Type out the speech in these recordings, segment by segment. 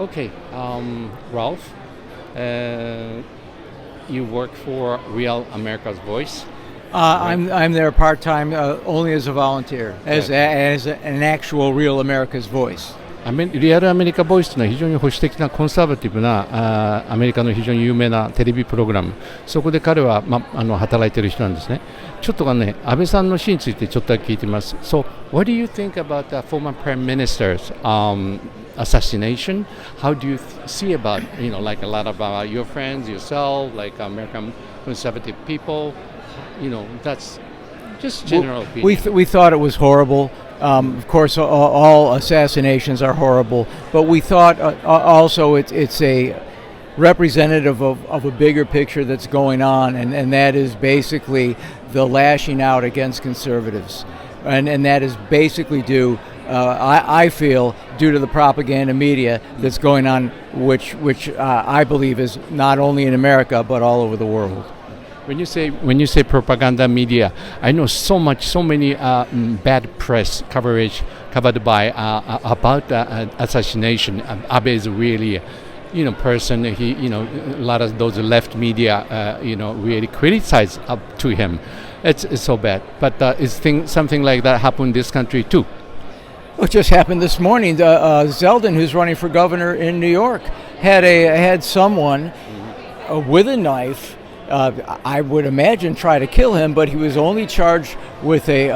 Okay, Ralph, you work for Real America's Voice. I'm there part-time, only as a volunteer, as an actual Real America's Voice. リアルアメリカボイスというのは非常に保守的なコンサバティブなアメリカの非常に有名なテレビプログラム、そこで彼は、働いている人なんですね。ちょっと安倍さんの死についてちょっとだけ聞いてみます。So, what do you think about the former Prime Minister's assassination? How do you see about, like a lot of your friends, yourself, like American conservative people, that's just general opinion. We thought it was horrible. Of course, all assassinations are horrible, but we thought also it's a representative of a bigger picture that's going on, and that is basically the lashing out against conservatives. And that is basically due, I feel, due to the propaganda media that's going on, which I believe is not only in America, but all over the world. When you say propaganda media, I know so many bad press coverage covered by about assassination. Abe is really, person. He, a lot of those left media, really criticize up to him. It's so bad. But is something like that happen in this country too? What just happened this morning? Zeldin, who's running for governor in New York, had someone with a knife. I would imagine try to kill him, but he was only charged with a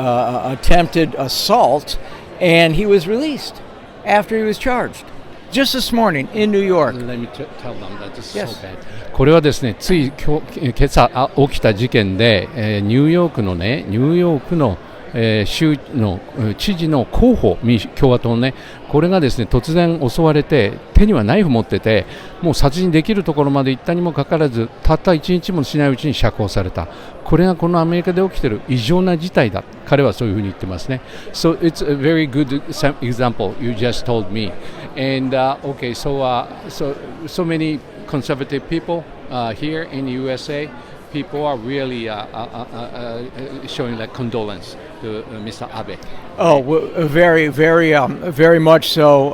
attempted assault, and he was released after he was charged. Just this morning in New York. Let me tell them that this is so bad. これはですね、つい今朝起きた事件で、ニューヨークの州の知事の候補、共和党のね、これがですね突然襲われて、手にはナイフ持ってて、もう殺人できるところまで行ったにもかかわらず、たった1日もしないうちに釈放された。これがこのアメリカで起きている異常な事態だ。彼はそういうふうに言ってますね。So it's a very good example you just told me. And okay, so many conservative people here in the USA. People are really showing like condolence to Mr. Abe. Oh, very, very much so.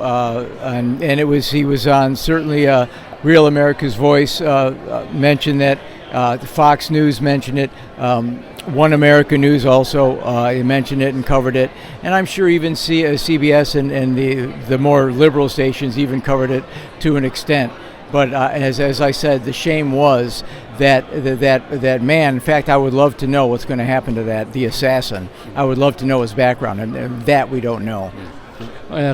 And he was on certainly Real America's Voice. Mentioned that. Fox News mentioned it. One America News also mentioned it and covered it. And I'm sure even CBS and the more liberal stations even covered it to an extent. But as I said, the shame was that man. In fact, I would love to know what's going to happen to the assassin. I would love to know his background, and that we don't know.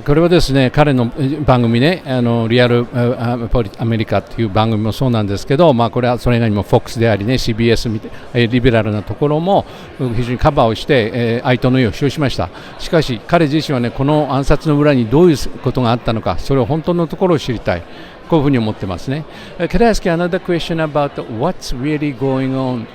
これはですね、彼の番組ね、リアルアメリカという番組もそうなんですけど、これはそれ以外にも FOX でありね、CBS リベラルなところも非常にカバーをして、哀悼の意を表しました。しかし彼自身はね、この暗殺の裏にどういうことがあったのか、それを本当のところを知りたい。こういうふうに思ってますね。Can I ask you another question about what's really going on in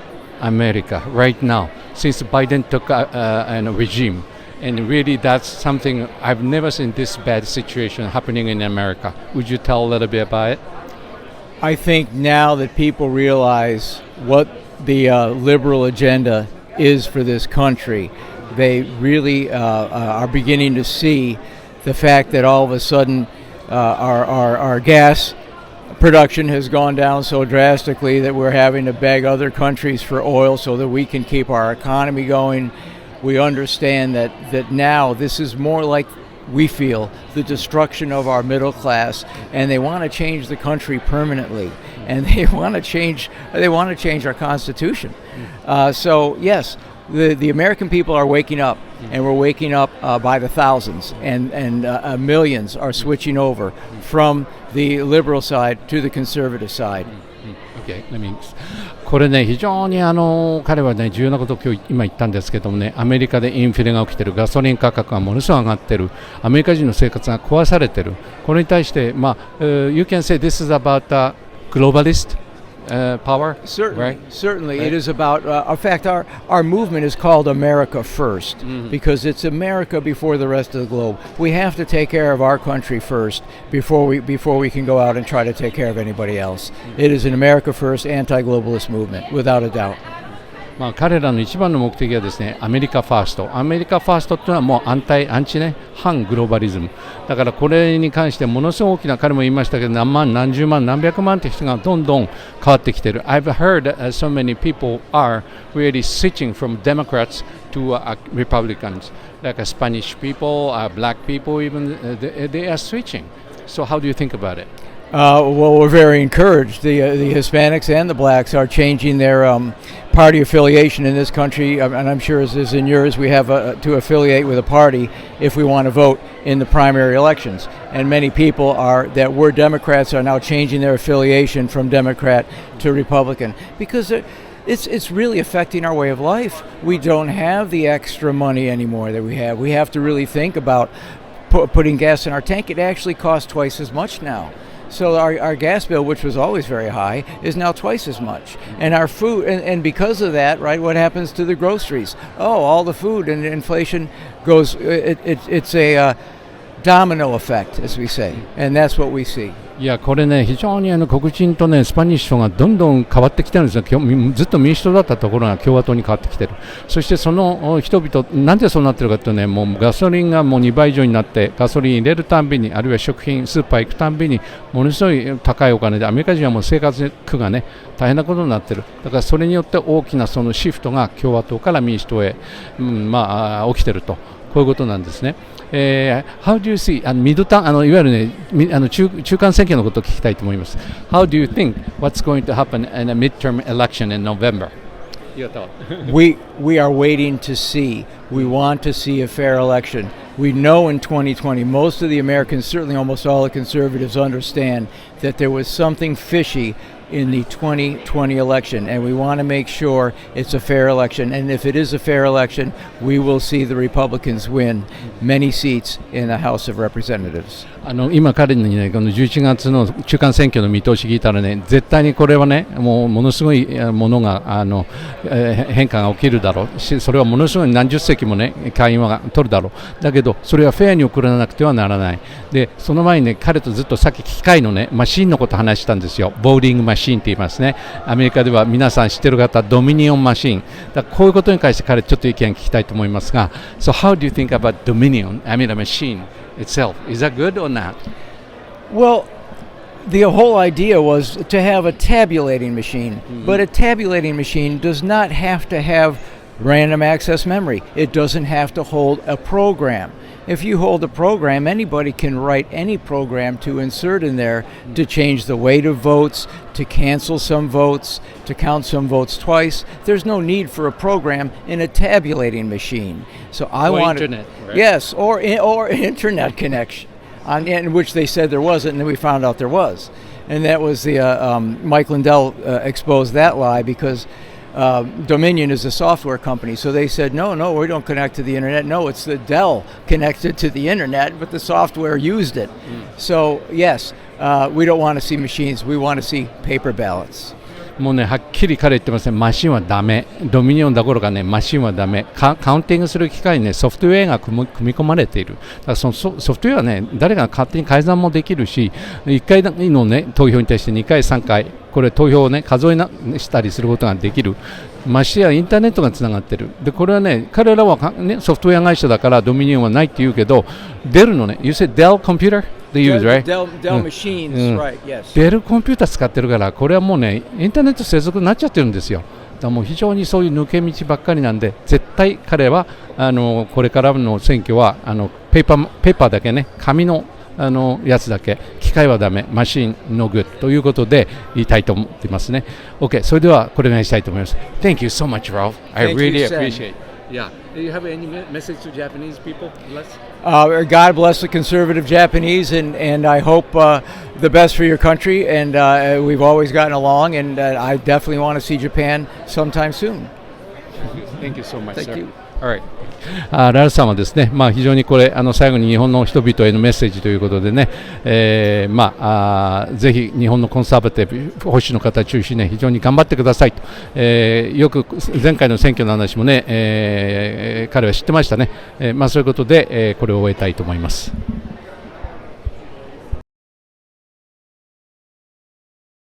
America right now since Biden took a regime? And really that's something I've never seen this bad situation happening in America. Would you tell a little bit about it? I think now that people realize what the liberal agenda is for this country, they really are beginning to see the fact that all of a sudden our gas production has gone down so drastically that we're having to beg other countries for oil so that we can keep our economy going. We understand that now this is more like, we feel, the destruction of our middle class, and they want to change the country permanently, and they want to change our constitution. So yes, the American people are waking up, and we're waking up by the thousands, and millions are switching over from the liberal side to the conservative side. Okay, let me. これね、非常に彼はね、重要なことを今言ったんですけどもね、アメリカでインフレが起きてる、ガソリン価格がものすごく上がってる、アメリカ人の生活が壊されてる。これに対して、you can say this is about a globalist power? Certainly, right? Certainly. Right. It is about, in fact, our movement is called America First, because it's America before the rest of the globe. We have to take care of our country first before we can go out and try to take care of anybody else. It is an America First anti-globalist movement, without a doubt. 彼らの一番の目的はですね、アメリカファースト。アメリカファーストというのはもうアンチね、反グローバリズム。だからこれに関してものすごく大きな、彼も言いましたけど、何万、何十万、何百万という人がどんどん変わってきている。I've heard so many people are really switching from Democrats to Republicans. Like Spanish people, black people even, they are switching. So how do you think about it? Well, we're very encouraged. The Hispanics and the blacks are changing their party affiliation in this country, and I'm sure as is in yours, we have to affiliate with a party if we want to vote in the primary elections. And many people that were Democrats are now changing their affiliation from Democrat to Republican because it's really affecting our way of life. We don't have the extra money anymore that we have. We have to really think about putting gas in our tank. It actually costs twice as much now. So our gas bill, which was always very high, is now twice as much. And our food, and because of that, right, what happens to the groceries? Oh, all the food and inflation goes, it's a domino effect, as we say, and that's what we see. いやこれね、非常に黒人とねスパニッシュがどんどん変わってきてるんですよ。ずっと民主党だったところが共和党に変わってきてる。そしてその人々、なんでそうなってるかというとね、もうガソリンがもう2倍以上になって、ガソリン入れるたんびに、あるいは食品スーパー行くたんびにものすごい高いお金で、アメリカ人はもう生活苦がね大変なことになってる。だからそれによって大きなそのシフトが共和党から民主党へ、起きてると、こういうことなんですね。How do you see ミドタウン、いわゆるね中間選挙のことを聞きたいと思います。How do you think what's going to happen in a midterm election in November? We are waiting to see. We want to see a fair election. We know in 2020, most of the Americans, certainly almost all the conservatives, understand that there was something fishy in the 2020 election, and we want to make sure it's a fair election. And if it is a fair election, we will see the Republicans win many seats in the House of Representatives. 今彼にね、この11月の中間選挙の見通し聞いたらね、絶対にこれはね、ものすごいものが変化が起きるだろうし、それはものすごい何十席もね会員は取るだろう。だけどそれはフェアに送らなくてはならない。で、その前にね、彼とずっとさっき機械のねマシンのこと話したんですよ。ボーディングマシンって言いますね。アメリカでは皆さん知ってる方、ドミニオンマシン。だからこういうことに関して彼ちょっと意見聞きたいと思いますが、So how do you think about Dominion? I mean a machine itself. Is that good or not? Well, the whole idea was to have a tabulating machine, but a tabulating machine does not have to have random access memory. It doesn't have to hold a program. If you hold a program, anybody can write any program to insert in there to change the weight of votes, to cancel some votes, to count some votes twice. There's no need for a program in a tabulating machine. So I wanted, internet, right? Yes, or internet connection, in which they said there wasn't, and then we found out there was. And that was the Mike Lindell exposed that lie because Dominion is a software company, so they said, no, we don't connect to the internet. No, it's the Dell connected to the internet, but the software used it. So, yes, we don't want to see machines. We want to see paper ballots. もうね、はっきり彼言ってますね、マシンはダメ、ドミニオンどころかね、マシンはダメ、カウンティングする機械にね、ソフトウェアが組み込まれている。だからそのソフトウェアはね、誰が勝手に改ざんもできるし、1回のね、投票に対して2回、3回、これ投票をね、数えしたりすることができる。ましてやインターネットがつながってる。で、これはね、彼らはね、ソフトウェア会社だからドミニオンはないって言うけど、デルのね、You said Dell computer? They use, right? Dell machines, right, yes. デルコンピューター使ってるから、これはもうね、インターネット接続になっちゃってるんですよ。だからもう非常にそういう抜け道ばっかりなんで、絶対彼はこれからの選挙はペーパーだけね、紙のやつだけ、機械はダメ、マシンのグッということで言いたいと思っていますね。OK、それではこれお願いしたいと思います。Thank you so much, Ralph. I really appreciate it.Yeah. Do you have any message to Japanese people? God bless the conservative Japanese, and I hope the best for your country. And we've always gotten along, and I definitely want to see Japan sometime soon. Thank you so much, Thank sir. you. All right. ラルさんはですね、非常にこれ最後に日本の人々へのメッセージということでね、ぜひ日本のコンサバティブ保守の方中心に、非常に頑張ってくださいと、よく前回の選挙の話もね、彼は知ってましたね。そういうことで、これを終えたいと思います。